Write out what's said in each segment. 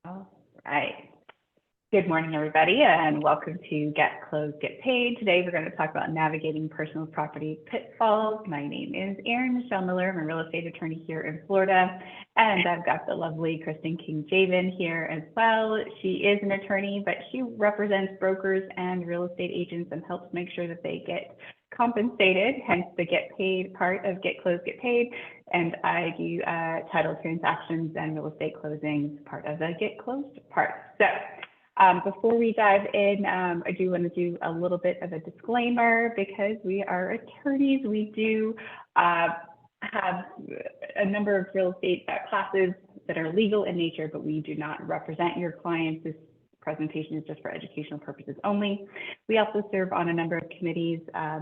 All right. Good morning, everybody, and welcome to Get Closed, Get Paid. Today, we're going to talk about navigating personal property pitfalls. My name is Erin Miller. I'm a real estate attorney here in Florida, and I've got the lovely Kristen Jaiven here as well. She is an attorney, but she represents brokers and real estate agents and helps make sure that they get compensated, hence the get paid part of Get Closed, Get Paid. And I do title transactions and real estate closings, part of the Get Closed part. So before we dive in, I do want to do a little bit of a disclaimer because we are attorneys. We do have a number of real estate classes that are legal in nature, but we do not represent your clients. This presentation is just for educational purposes only. We also serve on a number of committees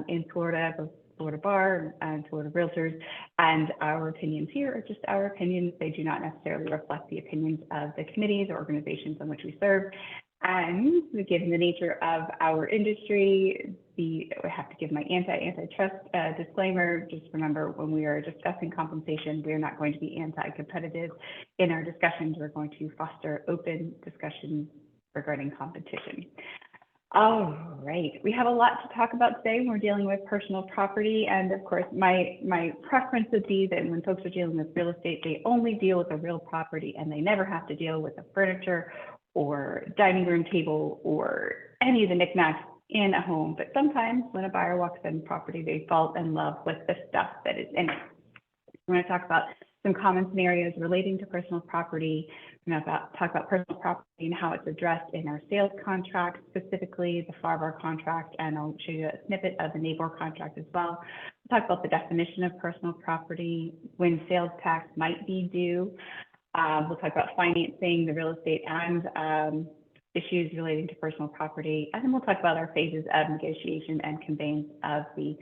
in Florida, both Florida Bar and Florida Realtors, and our opinions here are just our opinions. They do not necessarily reflect the opinions of the committees or organizations in which we serve. And given the nature of our industry, I have to give my antitrust disclaimer. Just remember, when we are discussing compensation, we are not going to be anti-competitive in our discussions. We're going to foster open discussions regarding competition. All right, we have a lot to talk about today when we're dealing with personal property. And of course, my preference would be that when folks are dealing with real estate, they only deal with a real property and they never have to deal with the furniture or dining room table or any of the knickknacks in a home. But sometimes when a buyer walks in property, they fall in love with the stuff that is in it. We're going to talk about some common scenarios relating to personal property. We're going to talk about personal property and how it's addressed in our sales contract, specifically the FAR contract, and I'll show you a snippet of the neighbor contract as well. We'll talk about the definition of personal property, when sales tax might be due. We'll talk about financing, the real estate, and issues relating to personal property. And then we'll talk about our phases of negotiation and conveyance of the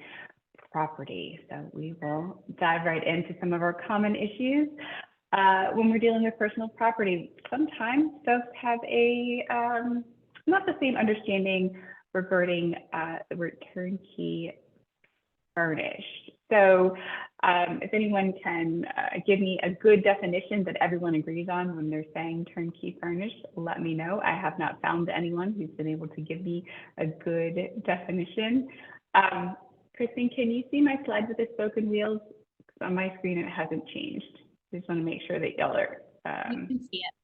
property. So we will dive right into some of our common issues. When we're dealing with personal property, sometimes folks have a not the same understanding regarding the word turnkey furnished. So if anyone can give me a good definition that everyone agrees on when they're saying turnkey furnished, let me know. I have not found anyone who's been able to give me a good definition. Kristen, can you see my slide with the spoken wheels? On my screen, it hasn't changed. I just want to make sure that y'all are you can see it.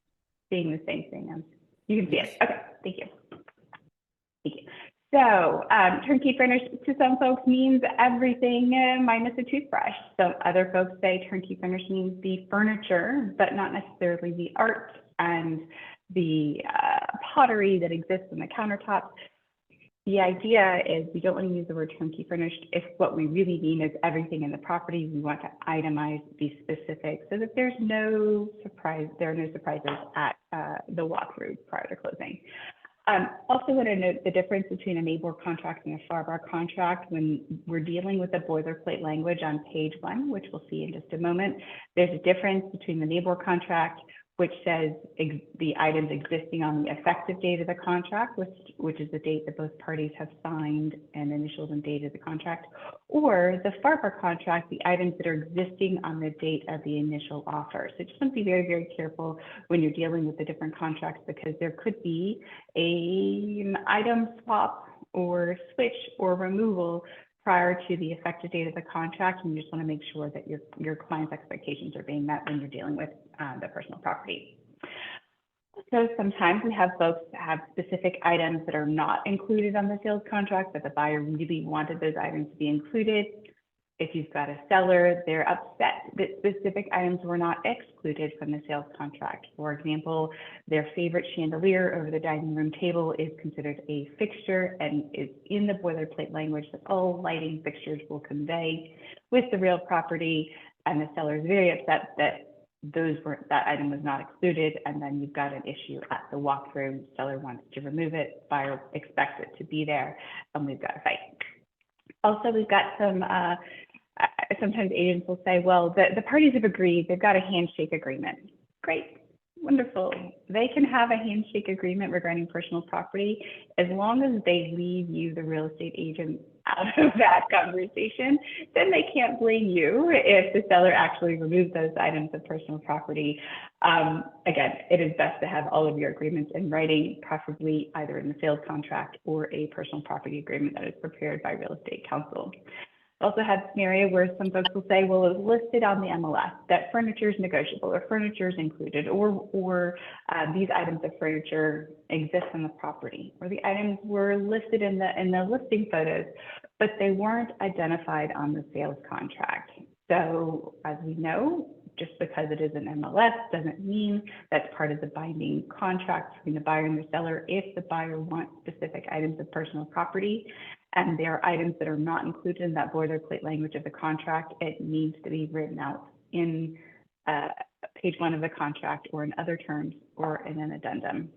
Seeing the same thing. You can see it. Okay, thank you. Thank you. So turnkey furnished to some folks means everything minus a toothbrush. So other folks say turnkey furnished means the furniture, but not necessarily the art and the pottery that exists on the countertops. The idea is we don't want to use the word turnkey furnished if what we really mean is everything in the property. We want to itemize, be specific, so that there are no surprises at the walkthrough prior to closing. Also want to note the difference between a neighbor contract and a FAR contract. When we're dealing with the boilerplate language on page 1, which we'll see in just a moment, there's a difference between the neighbor contract, which says the items existing on the effective date of the contract, which is the date that both parties have signed and initialed and dated the contract, or the FAR contract, the items that are existing on the date of the initial offer. So just want to be very, very careful when you're dealing with the different contracts, because there could be an item swap or switch or removal prior to the effective date of the contract, and you just want to make sure that your client's expectations are being met when you're dealing with the personal property. So sometimes we have folks that have specific items that are not included on the sales contract, but the buyer really wanted those items to be included. If you've got a seller, they're upset that specific items were not excluded from the sales contract. For example, their favorite chandelier over the dining room table is considered a fixture and is in the boilerplate language that all lighting fixtures will convey with the real property, and the seller is very upset that that item was not excluded, and then you've got an issue at the walkthrough. Seller wants to remove it, buyer expects it to be there, and we've got a fight. Also, we've got some sometimes agents will say, well, the parties have agreed, they've got a handshake agreement. Great, wonderful. They can have a handshake agreement regarding personal property as long as they leave you, the real estate agent, out of that conversation, then they can't blame you if the seller actually removes those items of personal property. Again, it is best to have all of your agreements in writing, preferably either in the sales contract or a personal property agreement that is prepared by real estate counsel. Also had a scenario where some folks will say, well, it was listed on the MLS that furniture is negotiable or furniture is included, or these items of furniture exist on the property, or the items were listed in the listing photos, but they weren't identified on the sales contract. So as we know, just because it is an MLS doesn't mean that's part of the binding contract between the buyer and the seller. If the buyer wants specific items of personal property, and there are items that are not included in that boilerplate language of the contract, it needs to be written out in page 1 of the contract or in other terms or in an addendum.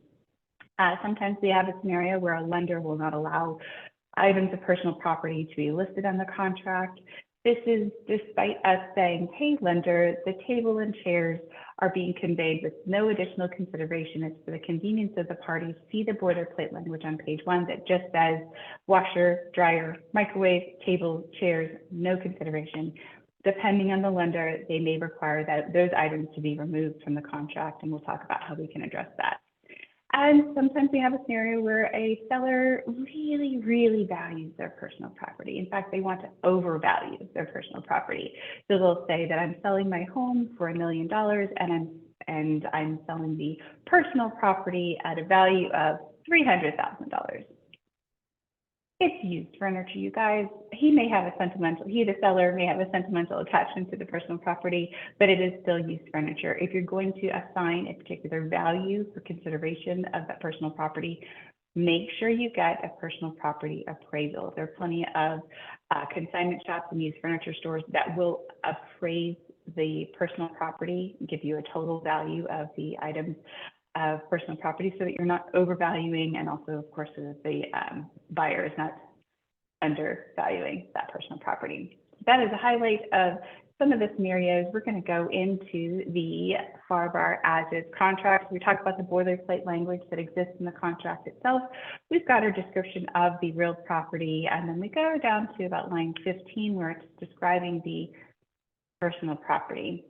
Sometimes we have a scenario where a lender will not allow items of personal property to be listed on the contract. This is despite us saying, hey, lender, the table and chairs are being conveyed with no additional consideration. It's for the convenience of the parties. See the boilerplate language on page 1 that just says washer, dryer, microwave, table, chairs, no consideration. Depending on the lender, they may require that those items to be removed from the contract, and we'll talk about how we can address that. And sometimes we have a scenario where a seller really, really values their personal property. In fact, they want to overvalue their personal property. So they'll say that I'm selling my home for $1 million and I'm selling the personal property at a value of $300,000. It's used furniture, you guys. The seller may have a sentimental attachment to the personal property, but it is still used furniture. If you're going to assign a particular value for consideration of that personal property, make sure you get a personal property appraisal. There are plenty of consignment shops and used furniture stores that will appraise the personal property, give you a total value of the items of personal property so that you're not overvaluing, and also, of course, so that the buyer is not undervaluing that personal property. That is a highlight of some of the scenarios. We're going to go into the FAR/BAR as-is contract. We talked about the boilerplate language that exists in the contract itself. We've got our description of the real property, and then we go down to about line 15 where it's describing the personal property.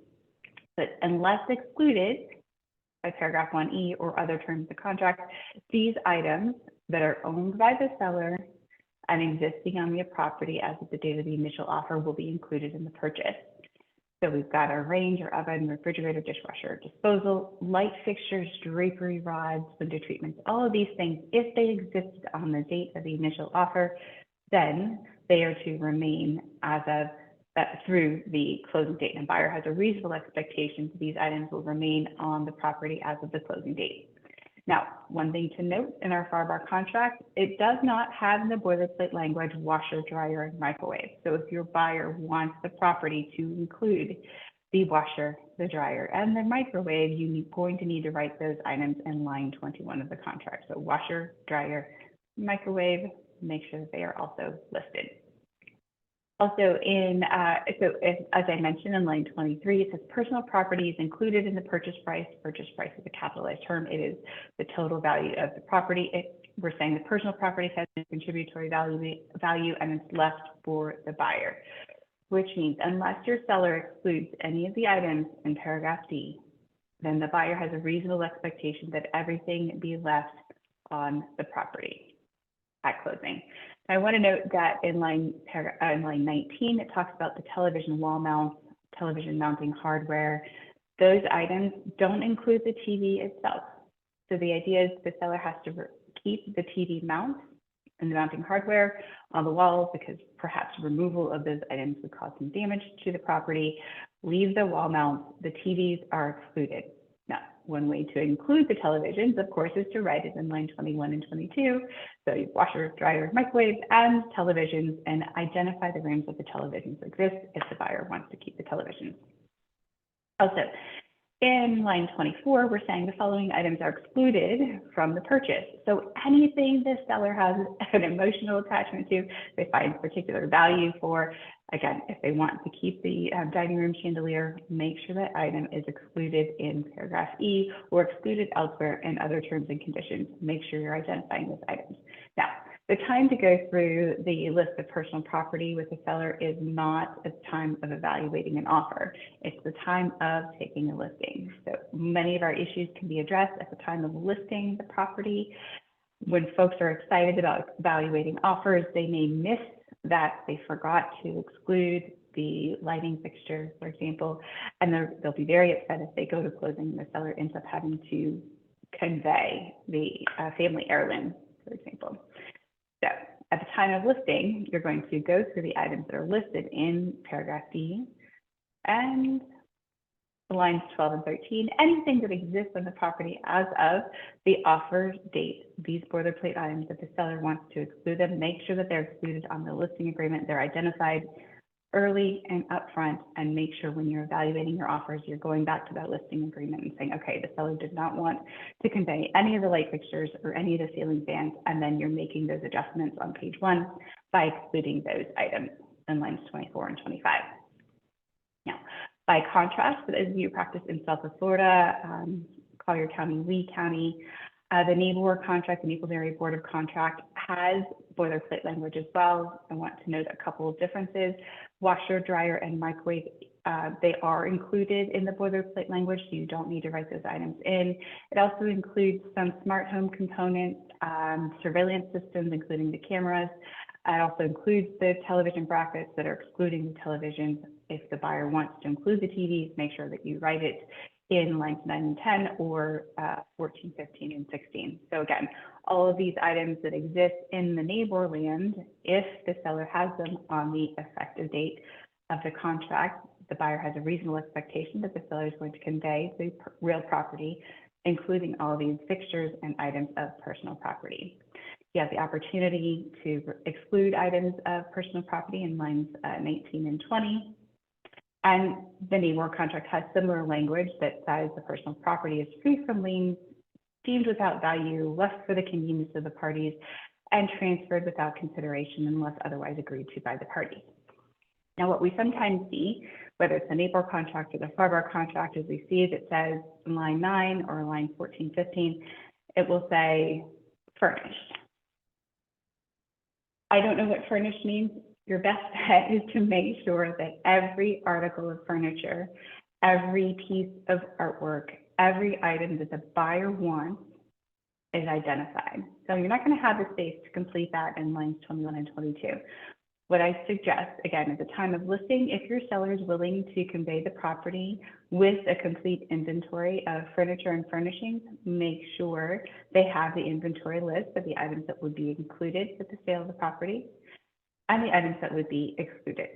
But unless excluded by paragraph 1E or other terms of the contract, these items that are owned by the seller and existing on the property as of the date of the initial offer will be included in the purchase. So we've got our range, our oven, refrigerator, dishwasher, disposal, light fixtures, drapery rods, window treatments, all of these things, if they existed on the date of the initial offer, then they are to remain as of through the closing date, and buyer has a reasonable expectation that these items will remain on the property as of the closing date. Now, one thing to note in our FAR/BAR contract, it does not have in the boilerplate language washer, dryer, and microwave. So if your buyer wants the property to include the washer, the dryer, and the microwave, you're going to need to write those items in line 21 of the contract. So washer, dryer, microwave, make sure that they are also listed. Also as I mentioned in line 23, it says personal property is included in the purchase price. Purchase price is a capitalized term. It is the total value of the property. We're saying the personal property has a contributory value and it's left for the buyer, which means unless your seller excludes any of the items in paragraph D, then the buyer has a reasonable expectation that everything be left on the property at closing. I want to note that in line 19, it talks about the television wall mounts, television mounting hardware. Those items don't include the TV itself. So the idea is the seller has to keep the TV mounts and the mounting hardware on the walls because perhaps removal of those items would cause some damage to the property. Leave the wall mounts. The TVs are excluded. Now, one way to include the televisions, of course, is to write it in line 21 and 22. So you washer, dryer, microwave, and televisions, and identify the rooms that the televisions exist if the buyer wants to keep the televisions. Also, in line 24, we're saying the following items are excluded from the purchase. So anything the seller has an emotional attachment to, they find particular value for. Again, if they want to keep the dining room chandelier, make sure that item is excluded in paragraph E or excluded elsewhere in other terms and conditions. Make sure you're identifying those items. Now, The time to go through the list of personal property with the seller is not at the time of evaluating an offer. It's the time of taking a listing. So many of our issues can be addressed at the time of listing the property. When folks are excited about evaluating offers, they may miss that they forgot to exclude the lighting fixture, for example, and they'll be very upset if they go to closing and the seller ends up having to convey the family heirloom, for example. So at the time of listing, you're going to go through the items that are listed in paragraph D and lines 12 and 13, anything that exists on the property as of the offer date. These boilerplate items, if the seller wants to exclude them, make sure that they're excluded on the listing agreement. They're identified early and upfront, and make sure when you're evaluating your offers, you're going back to that listing agreement and saying, okay, the seller did not want to convey any of the light fixtures or any of the ceiling fans, and then you're making those adjustments on page 1 by excluding those items in lines 24 and 25. Now, by contrast, for those of you who practice in South Florida, Collier County, Lee County, the NABOR contract, the Naples Area Board of Contract, has boilerplate language as well. I want to note a couple of differences. Washer, dryer, and microwave, they are included in the boilerplate language, so you don't need to write those items in. It also includes some smart home components, surveillance systems, including the cameras. It also includes the television brackets that are excluding the televisions. If the buyer wants to include the TVs, make sure that you write it in lines 9 and 10 or 14, 15, and 16. So again, all of these items that exist in the NABOR land, if the seller has them on the effective date of the contract, the buyer has a reasonable expectation that the seller is going to convey the real property, including all these fixtures and items of personal property. You have the opportunity to exclude items of personal property in lines 19 and 20. And the NABOR contract has similar language that says the personal property is free from liens, deemed without value, left for the convenience of the parties, and transferred without consideration unless otherwise agreed to by the parties. Now, what we sometimes see, whether it's the NABOR contract or the FARBAR contract, is we see that says in line 9 or line 14, 15, it will say furnished. I don't know what furnished means. Your best bet is to make sure that every article of furniture, every piece of artwork, every item that the buyer wants is identified. So you're not going to have the space to complete that in lines 21 and 22. What I suggest, again, at the time of listing, if your seller is willing to convey the property with a complete inventory of furniture and furnishings, make sure they have the inventory list of the items that would be included with the sale of the property and the items that would be excluded.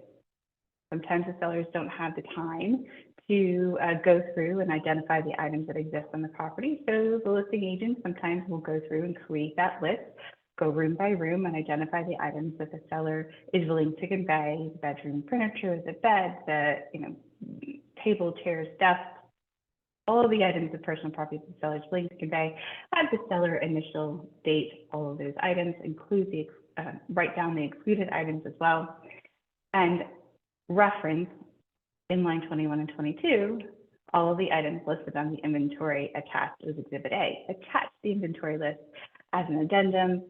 Sometimes the sellers don't have the time to go through and identify the items that exist on the property. So the listing agent sometimes will go through and create that list, go room by room and identify the items that the seller is willing to convey: the bedroom furniture, the bed, the table, chairs, desks, all of the items of personal property that the seller is willing to convey. At the seller initial date, all of those items, include the write down the excluded items as well, and reference in line 21 and 22 all of the items listed on the inventory attached as Exhibit A. Attach the inventory list as an addendum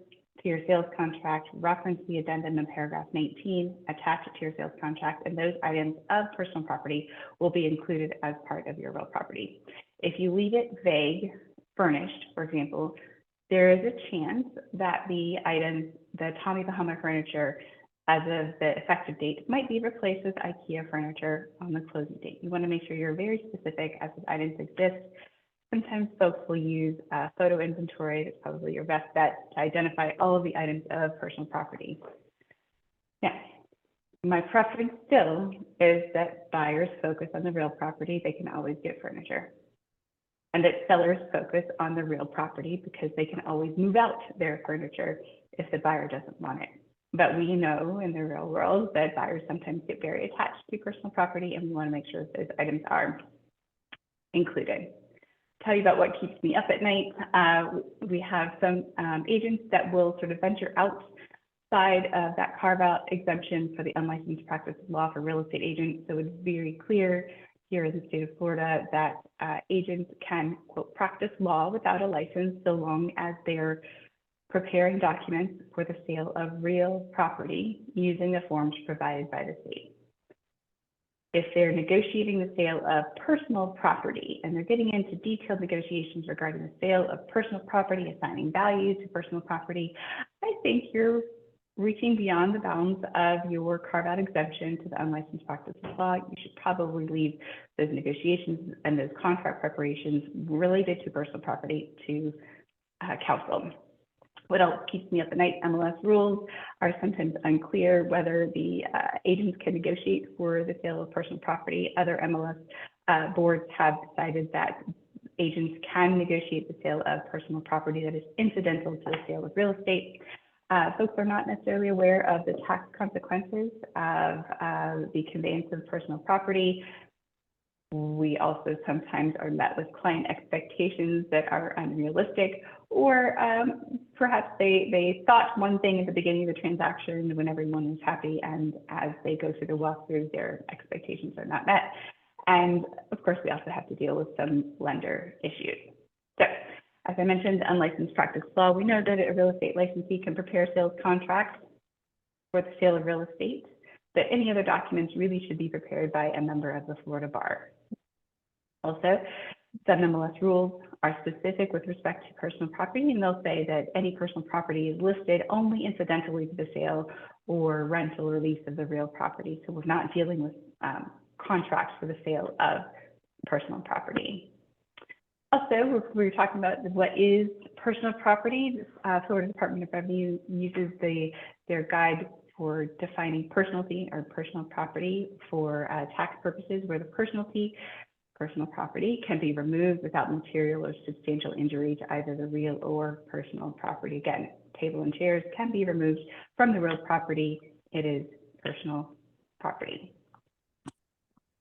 to your sales contract, reference the addendum in paragraph 19, attach it to your sales contract, and those items of personal property will be included as part of your real property. If you leave it vague, furnished, for example, there is a chance that the items, the Tommy Bahama furniture, as of the effective date, might be replaced with IKEA furniture on the closing date. You want to make sure you're very specific as the items exist. Sometimes folks will use photo inventory. That's probably your best bet to identify all of the items of personal property. Now, my preference still is that buyers focus on the real property. They can always get furniture. And that sellers focus on the real property because they can always move out their furniture if the buyer doesn't want it. But we know in the real world that buyers sometimes get very attached to personal property, and we want to make sure that those items are included. Tell you about what keeps me up at night. We have some agents that will sort of venture outside of that carve-out exemption for the unlicensed practice of law for real estate agents. So it's very clear here in the state of Florida that agents can, quote, practice law without a license so long as they're preparing documents for the sale of real property using the forms provided by the state. If they're negotiating the sale of personal property and they're getting into detailed negotiations regarding the sale of personal property, assigning value to personal property, I think you're reaching beyond the bounds of your carve-out exemption to the unlicensed practices law. You should probably leave those negotiations and those contract preparations related to personal property to counsel. What else keeps me up at night? MLS rules are sometimes unclear whether the agents can negotiate for the sale of personal property. Other MLS boards have decided that agents can negotiate the sale of personal property that is incidental to the sale of real estate. Folks are not necessarily aware of the tax consequences of the conveyance of personal property. We also sometimes are met with client expectations that are unrealistic, or perhaps they thought one thing at the beginning of the transaction when everyone was happy, and as they go through the walkthrough, their expectations are not met. And of course, we also have to deal with some lender issues. So, as I mentioned, unlicensed practice law, we know that a real estate licensee can prepare sales contracts for the sale of real estate, but any other documents really should be prepared by a member of the Florida Bar. Also, some MLS rules are specific with respect to personal property, and they'll say that any personal property is listed only incidentally to the sale or rental or lease of the real property. So we're not dealing with contracts for the sale of personal property. Also, we're talking about what is personal property. Florida Department of Revenue uses their guide for defining personalty or personal property for tax purposes, where the personal property can be removed without material or substantial injury to either the real or personal property. Again, table and chairs can be removed from the real property. It is personal property.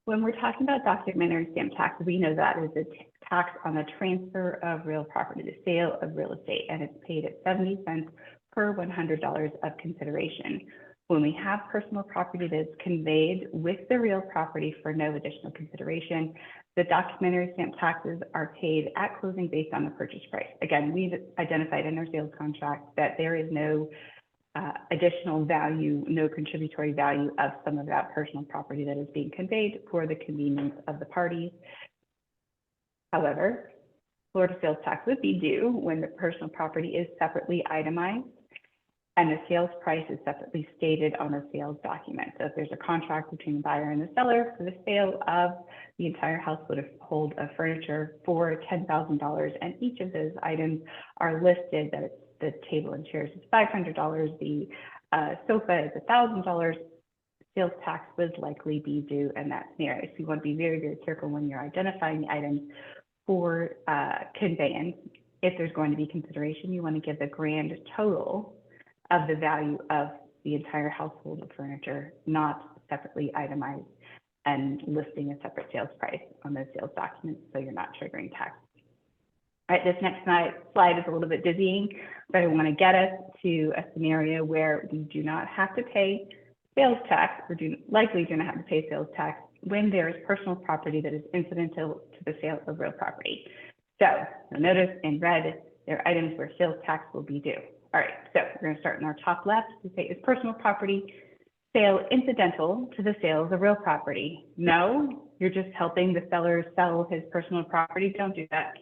When we're talking about documentary stamp tax, we know that is a tax on the transfer of real property, the sale of real estate, and it's paid at 70 cents per $100 of consideration. When we have personal property that's conveyed with the real property for no additional consideration, the documentary stamp taxes are paid at closing based on the purchase price. Again, we've identified in our sales contract that there is no additional value, no contributory value of some of that personal property that is being conveyed for the convenience of the parties. However, Florida sales tax would be due when the personal property is separately itemized and the sales price is separately stated on the sales document. So if there's a contract between the buyer and the seller for the sale of the entire household of furniture for $10,000, and each of those items are listed that it's the table and chairs is $500, the sofa is $1,000, sales tax would likely be due in that scenario. So you want to be very, very careful when you're identifying the items for conveyance. If there's going to be consideration, you want to give the grand total of the value of the entire household of furniture, not separately itemized and listing a separate sales price on those sales documents, so you're not triggering tax. All right, this next slide is a little bit dizzying, but I want to get us to a scenario where we do not have to pay sales tax, or likely do not have to pay sales tax when there is personal property that is incidental to the sale of real property. So you'll notice in red, there are items where sales tax will be due. All right, so we're going to start in our top left to say, is personal property sale incidental to the sale of the real property? No, you're just helping the seller sell his personal property. Don't do that.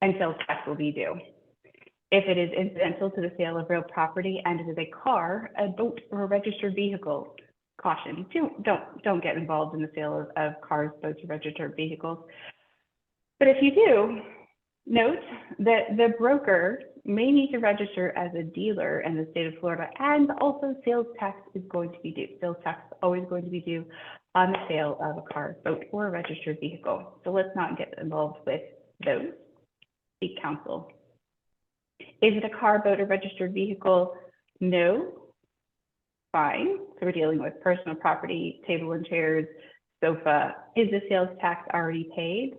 And sales tax will be due. If it is incidental to the sale of real property and it is a car, a boat, or a registered vehicle, caution, don't get involved in the sale of cars, boats, or registered vehicles. But if you do, note that the broker may need to register as a dealer in the state of Florida, and also sales tax is going to be due. Sales tax is always going to be due on the sale of a car, boat, or a registered vehicle. So let's not get involved with those. Seek counsel. Is it a car, boat, or registered vehicle? No. Fine. So we're dealing with personal property, table and chairs, sofa. Is the sales tax already paid?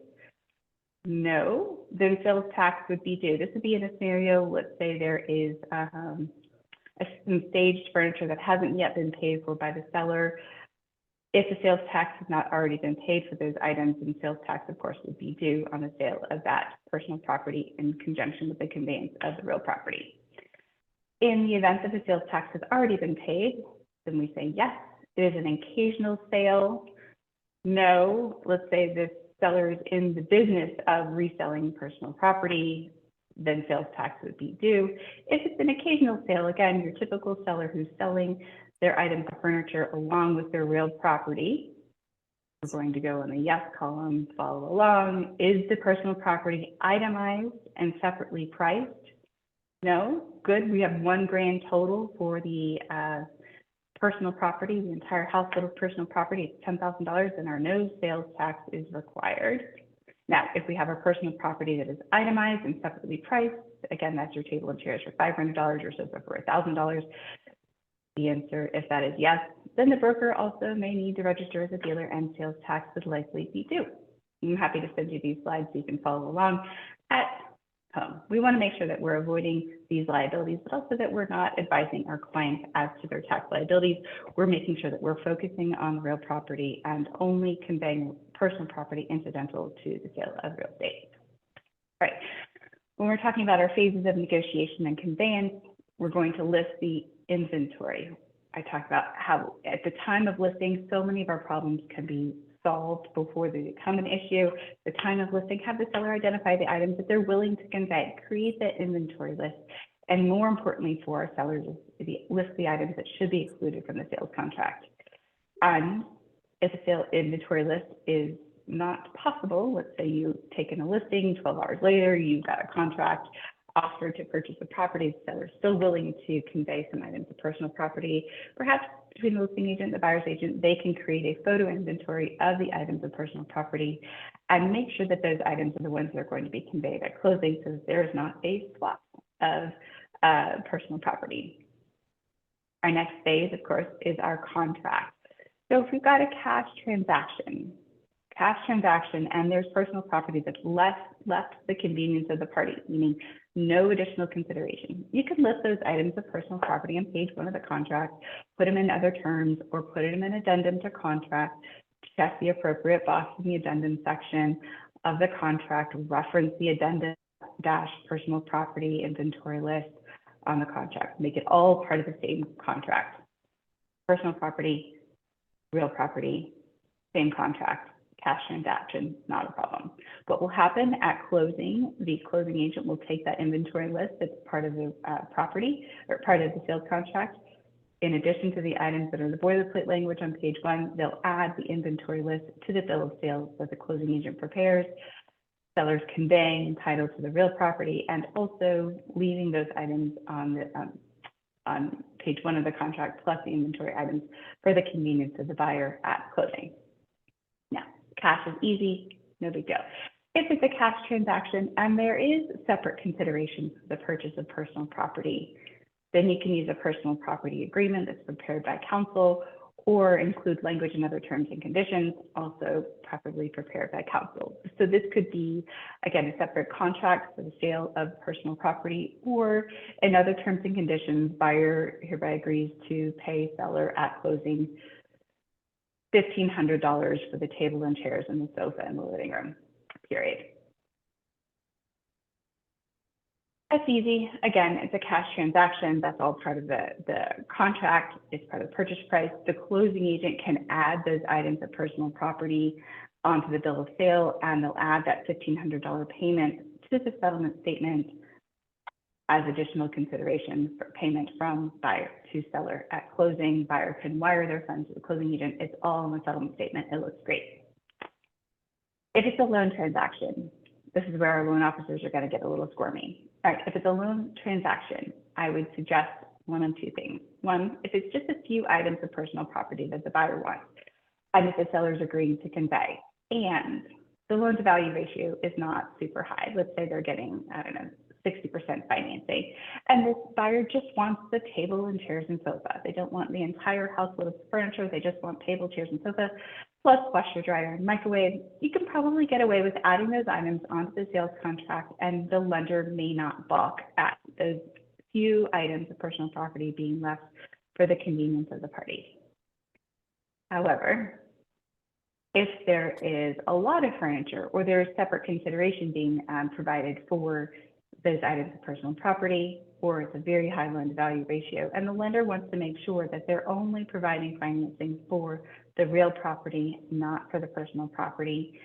No. Then sales tax would be due. This would be in a scenario, let's say there is some staged furniture that hasn't yet been paid for by the seller. If the sales tax has not already been paid for those items, then sales tax, of course, would be due on the sale of that personal property in conjunction with the conveyance of the real property. In the event that the sales tax has already been paid, then we say yes, it is an occasional sale. No, let's say the seller is in the business of reselling personal property, then sales tax would be due. If it's an occasional sale, again, your typical seller who's selling their items of furniture along with their real property, we're going to go in the yes column, follow along. Is the personal property itemized and separately priced? No, good. We have one grand total for the personal property, the entire household of personal property. It's $10,000, and our no sales tax is required. Now, if we have a personal property that is itemized and separately priced, again, that's your table and chairs for $500 or sofa for $1,000. The answer, if that is yes, then the broker also may need to register as a dealer and sales tax would likely be due. I'm happy to send you these slides so you can follow along at home. We want to make sure that we're avoiding these liabilities, but also that we're not advising our clients as to their tax liabilities. We're making sure that we're focusing on the real property and only conveying personal property incidental to the sale of real estate. All right. When we're talking about our phases of negotiation and conveyance, we're going to list the inventory. I talked about how at the time of listing, so many of our problems can be solved before they become an issue. The time of listing, have the seller identify the items that they're willing to convey, create that inventory list, and more importantly for our sellers, list the items that should be excluded from the sales contract. And if a sale inventory list is not possible, let's say you've taken a listing, 12 hours later, you've got a contract, offer to purchase a property, the seller is still willing to convey some items of personal property. Perhaps between the listing agent and the buyer's agent, they can create a photo inventory of the items of personal property and make sure that those items are the ones that are going to be conveyed at closing so that there is not a swap of personal property. Our next phase, of course, is our contract. So if we've got a cash transaction, and there's personal property that's left the convenience of the party, meaning no additional consideration. You can list those items of personal property on page 1 of the contract, put them in other terms, or put them in addendum to contract, check the appropriate box in the addendum section of the contract, reference the addendum dash personal property inventory list on the contract, make it all part of the same contract. Personal property, real property, same contract. Cash transaction, not a problem. What will happen at closing, the closing agent will take that inventory list that's part of the property or part of the sales contract. In addition to the items that are the boilerplate language on page 1, they'll add the inventory list to the bill of sales that the closing agent prepares. Sellers conveying title to the real property and also leaving those items on the on page 1 of the contract plus the inventory items for the convenience of the buyer at closing. Now, cash is easy, no big deal. If it's a cash transaction and there is separate consideration for the purchase of personal property, then you can use a personal property agreement that's prepared by counsel or include language and other terms and conditions, also preferably prepared by counsel. So this could be, again, a separate contract for the sale of personal property, or in other terms and conditions, buyer hereby agrees to pay seller at closing $1,500 for the table and chairs and the sofa in the living room, period. That's easy. Again, it's a cash transaction. That's all part of the contract. It's part of the purchase price. The closing agent can add those items of personal property onto the bill of sale, and they'll add that $1,500 payment to the settlement statement as additional consideration for payment from buyer to seller at closing. Buyer can wire their funds to the closing agent. It's all in the settlement statement. It looks great. If it's a loan transaction, this is where our loan officers are going to get a little squirmy. All right, if it's a loan transaction, I would suggest one of two things. One, if it's just a few items of personal property that the buyer wants, and if the seller is agreeing to convey, and the loan to value ratio is not super high, let's say they're getting, I don't know, 60% financing, and this buyer just wants the table and chairs and sofa. They don't want the entire household of furniture. They just want table, chairs, and sofa, plus washer, dryer, and microwave. You can probably get away with adding those items onto the sales contract, and the lender may not balk at those few items of personal property being left for the convenience of the parties. However, if there is a lot of furniture or there is separate consideration being provided for those items of personal property, or it's a very high loan to value ratio, and the lender wants to make sure that they're only providing financing for the real property, not for the personal property.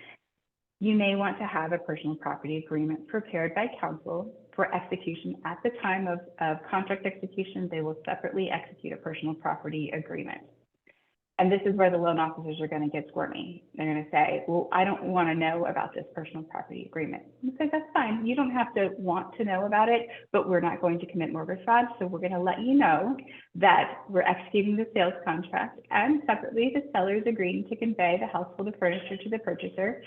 You may want to have a personal property agreement prepared by counsel for execution. At the time of contract execution, they will separately execute a personal property agreement. And this is where the loan officers are going to get squirmy. They're going to say, well, I don't want to know about this personal property agreement. You say, that's fine. You don't have to want to know about it, but we're not going to commit mortgage fraud. So we're going to let you know that we're executing the sales contract, and separately, the seller is agreeing to convey the household of furniture to the purchaser,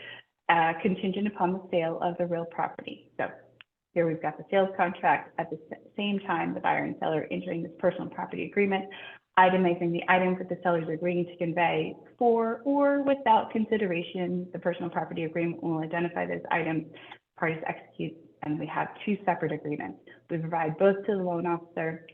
contingent upon the sale of the real property. So here we've got the sales contract. At the same time, the buyer and seller entering this personal property agreement, itemizing the items that the sellers are agreeing to convey for or without consideration. The personal property agreement will identify those items, parties execute, and we have two separate agreements. We provide both to the loan officer.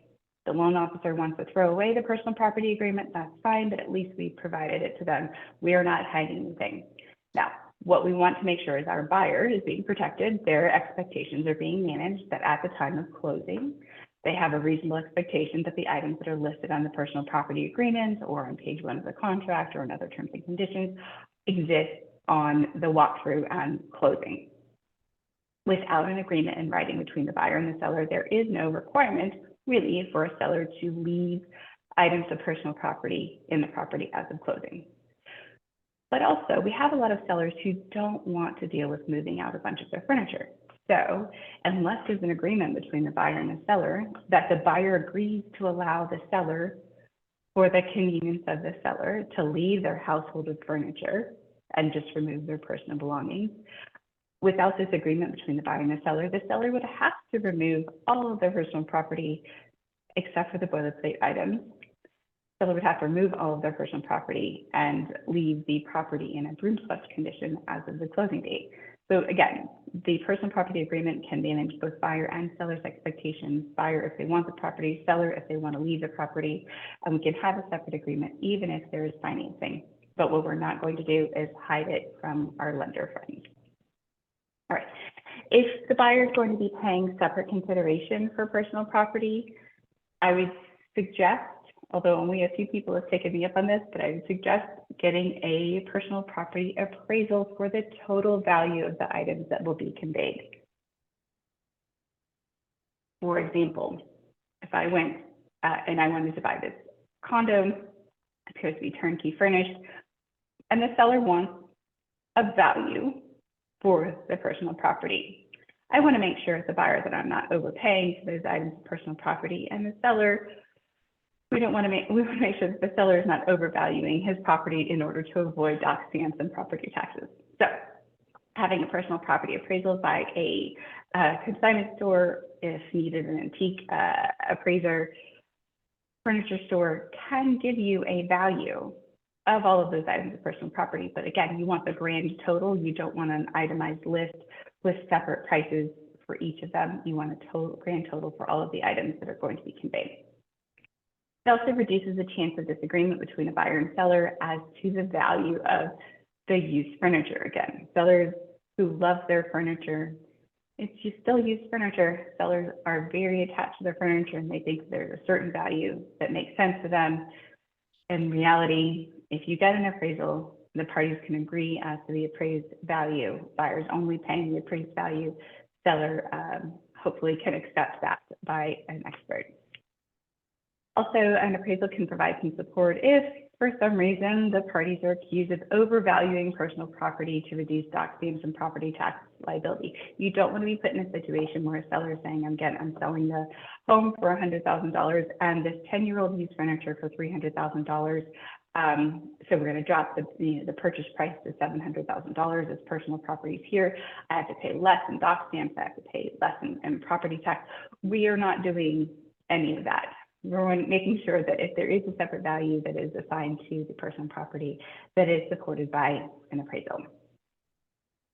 The loan officer wants to throw away the personal property agreement, that's fine, but at least we provided it to them. We are not hiding anything. Now, what we want to make sure is our buyer is being protected, their expectations are being managed, that at the time of closing, they have a reasonable expectation that the items that are listed on the personal property agreement or on page 1 of the contract or in other terms and conditions exist on the walkthrough and closing. Without an agreement in writing between the buyer and the seller, there is no requirement really for a seller to leave items of personal property in the property as of closing. But also, we have a lot of sellers who don't want to deal with moving out a bunch of their furniture. So unless there's an agreement between the buyer and the seller that the buyer agrees to allow the seller, for the convenience of the seller, to leave their household of furniture and just remove their personal belongings, without this agreement between the buyer and the seller would have to remove all of their personal property except for the boilerplate items. The seller would have to remove all of their personal property and leave the property in a broom swept condition as of the closing date. So again, the personal property agreement can manage both buyer and seller's expectations. Buyer if they want the property, seller if they want to leave the property, and we can have a separate agreement even if there is financing. But what we're not going to do is hide it from our lender friends. All right, if the buyer is going to be paying separate consideration for personal property, I would suggest, although only a few people have taken me up on this, but I would suggest getting a personal property appraisal for the total value of the items that will be conveyed. For example, if I went and I wanted to buy this condo, it appears to be turnkey furnished, and the seller wants a value for the personal property. I want to make sure as the buyer that I'm not overpaying for those items of personal property, and the seller, we want to make sure that the seller is not overvaluing his property in order to avoid dock stamps and property taxes. So having a personal property appraisal by a consignment store, if needed, an antique appraiser, furniture store, can give you a value of all of those items of personal property. But again, you want the grand total. You don't want an itemized list with separate prices for each of them. You want a grand total for all of the items that are going to be conveyed. It also reduces the chance of disagreement between a buyer and seller as to the value of the used furniture. Again, sellers who love their furniture, it's just still used furniture. Sellers are very attached to their furniture and they think there's a certain value that makes sense to them. In reality, if you get an appraisal, the parties can agree as to the appraised value. Buyers only paying the appraised value. Seller hopefully can accept that by an expert. Also, an appraisal can provide some support if, for some reason, the parties are accused of overvaluing personal property to reduce dock stamps and property tax liability. You don't want to be put in a situation where a seller is saying, I'm selling the home for $100,000 and this 10-year-old used furniture for $300,000. So we're going to drop the purchase price to $700,000 as personal properties here. I have to pay less in dock stamps. I have to pay less in property tax. We are not doing any of that. We're making sure that if there is a separate value that is assigned to the personal property, that is supported by an appraisal.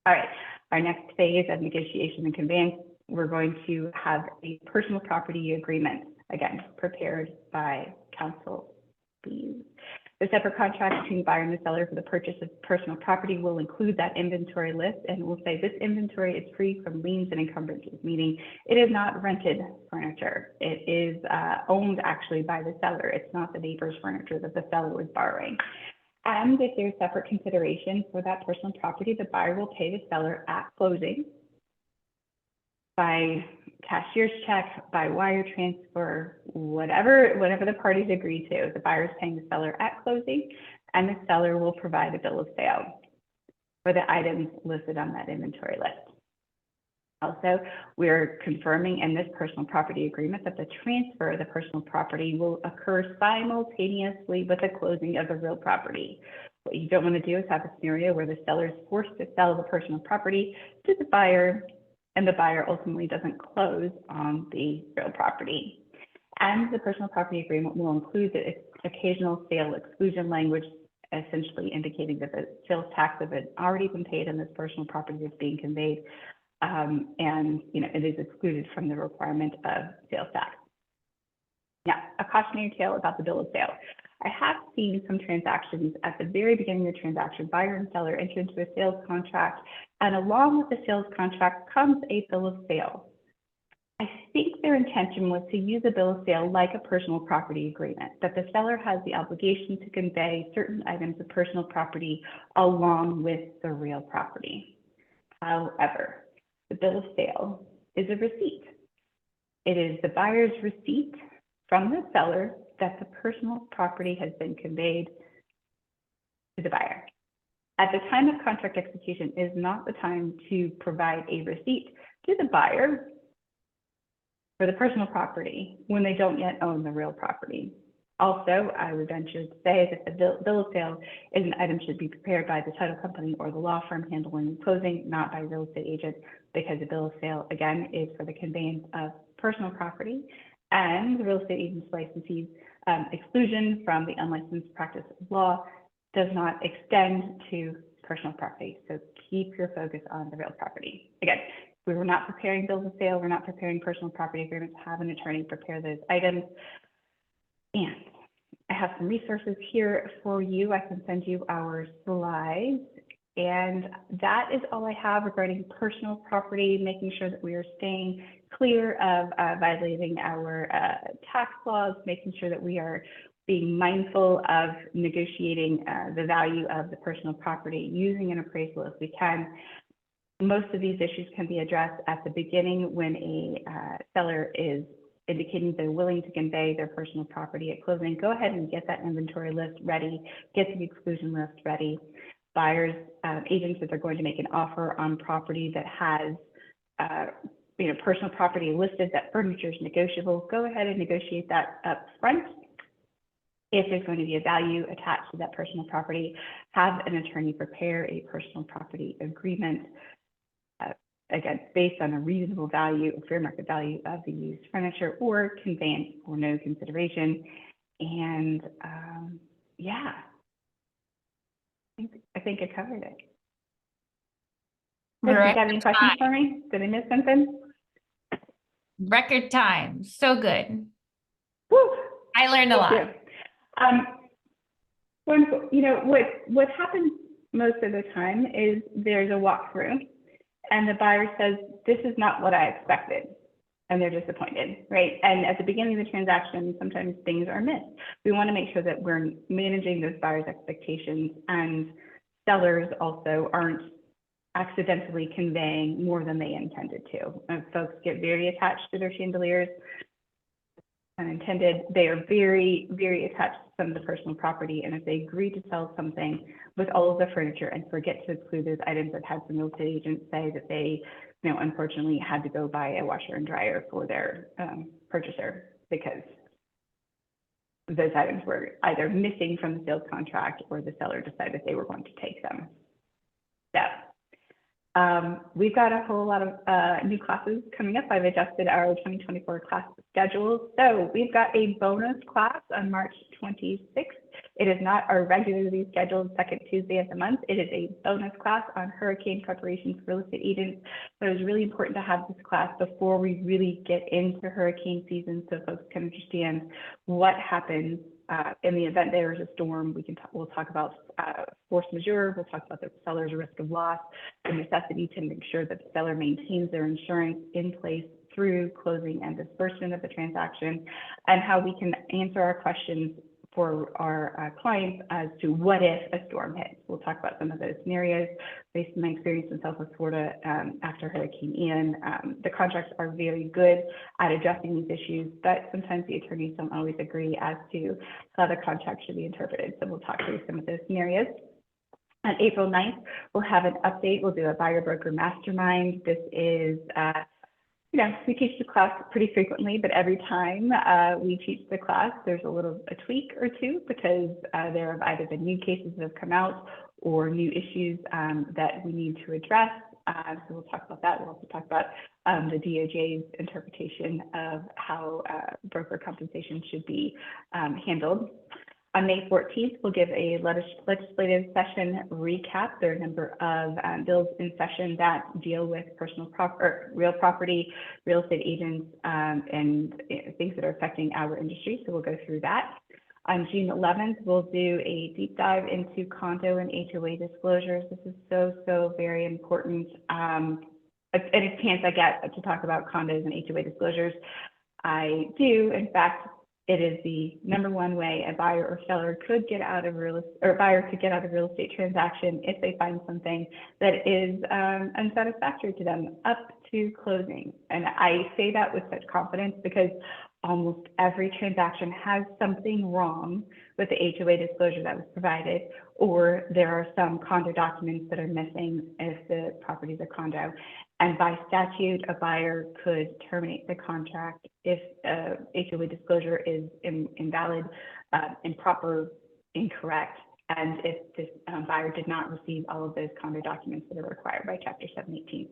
All right, our next phase of negotiation and conveyance, we're going to have a personal property agreement, again, prepared by counsel, please. The separate contract between the buyer and the seller for the purchase of personal property will include that inventory list, and will say this inventory is free from liens and encumbrances, meaning it is not rented furniture. It is owned actually by the seller. It's not the neighbor's furniture that the seller was borrowing. And if there's separate consideration for that personal property, the buyer will pay the seller at closing by cashier's check, by wire transfer, whatever the parties agree to. The buyer is paying the seller at closing, and the seller will provide a bill of sale for the items listed on that inventory list. Also, we're confirming in this personal property agreement that the transfer of the personal property will occur simultaneously with the closing of the real property. What you don't want to do is have a scenario where the seller is forced to sell the personal property to the buyer, and the buyer ultimately doesn't close on the real property. And the personal property agreement will include the occasional sale exclusion language, essentially indicating that the sales tax has already been paid and this personal property is being conveyed, and it is excluded from the requirement of sales tax. Now, a cautionary tale about the bill of sale. I have seen some transactions at the very beginning of the transaction, buyer and seller enter into a sales contract, and along with the sales contract comes a bill of sale. I think their intention was to use a bill of sale like a personal property agreement, that the seller has the obligation to convey certain items of personal property along with the real property. However, the bill of sale is a receipt. It is the buyer's receipt from the seller that the personal property has been conveyed to the buyer. At the time of contract execution is not the time to provide a receipt to the buyer for the personal property when they don't yet own the real property. Also, I would venture to say that the bill of sale is an item should be prepared by the title company or the law firm handling closing, not by a real estate agent, because the bill of sale, again, is for the conveyance of personal property, and the real estate agent's licensee's exclusion from the unlicensed practice of law does not extend to personal property. So keep your focus on the real property. Again, we were not preparing bills of sale, we're not preparing personal property agreements. Have an attorney prepare those items. And I have some resources here for you. I can send you our slides. And that is all I have regarding personal property, making sure that we are staying clear of violating our tax laws, making sure that we are being mindful of negotiating the value of the personal property, using an appraisal if we can. Most of these issues can be addressed at the beginning when a seller is indicating they're willing to convey their personal property at closing. Go ahead and get that inventory list ready, get the exclusion list ready. Buyers, agents, if they're going to make an offer on property that has personal property listed, that furniture is negotiable, go ahead and negotiate that up front. If there's going to be a value attached to that personal property, have an attorney prepare a personal property agreement, again, based on a reasonable value, fair market value of the used furniture or conveyance or no consideration. And yeah, I think I covered it. Did you have any questions for me? Did I miss something? Record time. So good. Woo. I learned a lot. What happens most of the time is there's a walkthrough and the buyer says, this is not what I expected. And they're disappointed, right? And at the beginning of the transaction, sometimes things are missed. We want to make sure that we're managing those buyers' expectations, and sellers also aren't accidentally conveying more than they intended to. And folks get very attached to their chandeliers, unintended. They are very, very attached to some of the personal property. And if they agree to sell something with all of the furniture and forget to include those items, that had some real estate agents say that they, unfortunately had to go buy a washer and dryer for their purchaser because those items were either missing from the sales contract or the seller decided they were going to take them. So we've got a whole lot of new classes coming up. I've adjusted our 2024 class schedule. So we've got a bonus class on March 26th. It is not our regularly scheduled second Tuesday of the month. It is a bonus class on hurricane preparations for real estate agents. So it was really important to have this class before we really get into hurricane season so folks can understand what happens in the event there is a storm, we'll talk about force majeure. We'll talk about the seller's risk of loss, the necessity to make sure that the seller maintains their insurance in place through closing and disbursement of the transaction, and how we can answer our questions for our clients as to what if a storm hits. We'll talk about some of those scenarios based on my experience in Southwest Florida after Hurricane Ian. The contracts are very good at addressing these issues, but sometimes the attorneys don't always agree as to how the contract should be interpreted. So we'll talk through some of those scenarios. On April 9th, we'll have an update. We'll do a buyer broker mastermind. This is we teach the class pretty frequently, but every time we teach the class, there's a tweak or two, because there have either been new cases that have come out or new issues that we need to address. So we'll talk about that. We'll also talk about the DOJ's interpretation of how broker compensation should be handled. On May 14th, we'll give a legislative session recap. There are a number of bills in session that deal with real property, real estate agents, and things that are affecting our industry. So we'll go through that. On June 11th, we'll do a deep dive into condo and HOA disclosures. This is so very important. Any chance I get to talk about condos and HOA disclosures, I do. In fact, it is the #1 way a buyer or seller could get out of real estate transaction if they find something that is unsatisfactory to them up to closing. And I say that with such confidence because almost every transaction has something wrong with the HOA disclosure that was provided, or there are some condo documents that are missing if the property is a condo. And by statute, a buyer could terminate the contract if HOA disclosure is invalid, improper, incorrect, and if this buyer did not receive all of those condo documents that are required by Chapter 718.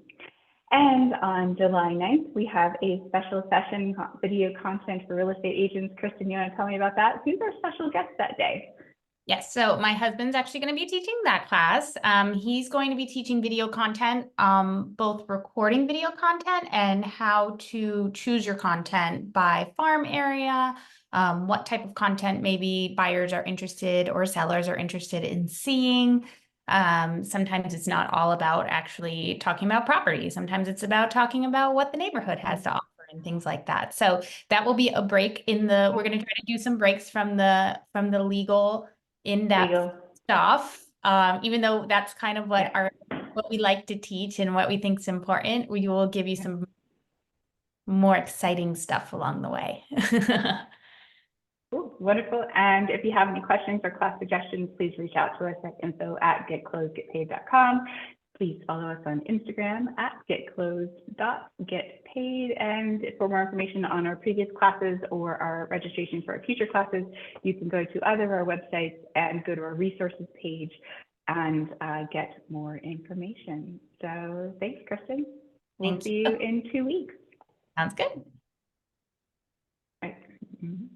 And on July 9th, we have a special session, video content for real estate agents. Kristen, you want to tell me about that? Who's our special guest that day? Yes, so my husband's actually going to be teaching that class. He's going to be teaching video content, both recording video content and how to choose your content by farm area, what type of content maybe buyers are interested or sellers are interested in seeing. Sometimes it's not all about actually talking about property. Sometimes it's about talking about what the neighborhood has to offer and things like that. So that will be a break we're going to try to do some breaks from the legal in-depth stuff. Even though that's kind of what we like to teach and what we think is important, we will give you some more exciting stuff along the way. Cool, wonderful. And if you have any questions or class suggestions, please reach out to us at info@getclosedgetpaid.com. Please follow us on Instagram at getclosed.getpaid. And for more information on our previous classes or our registration for our future classes, you can go to either of our websites and go to our resources page and get more information. So thanks, Kristen. We'll see you in 2 weeks. Sounds good. Right. Mm-hmm.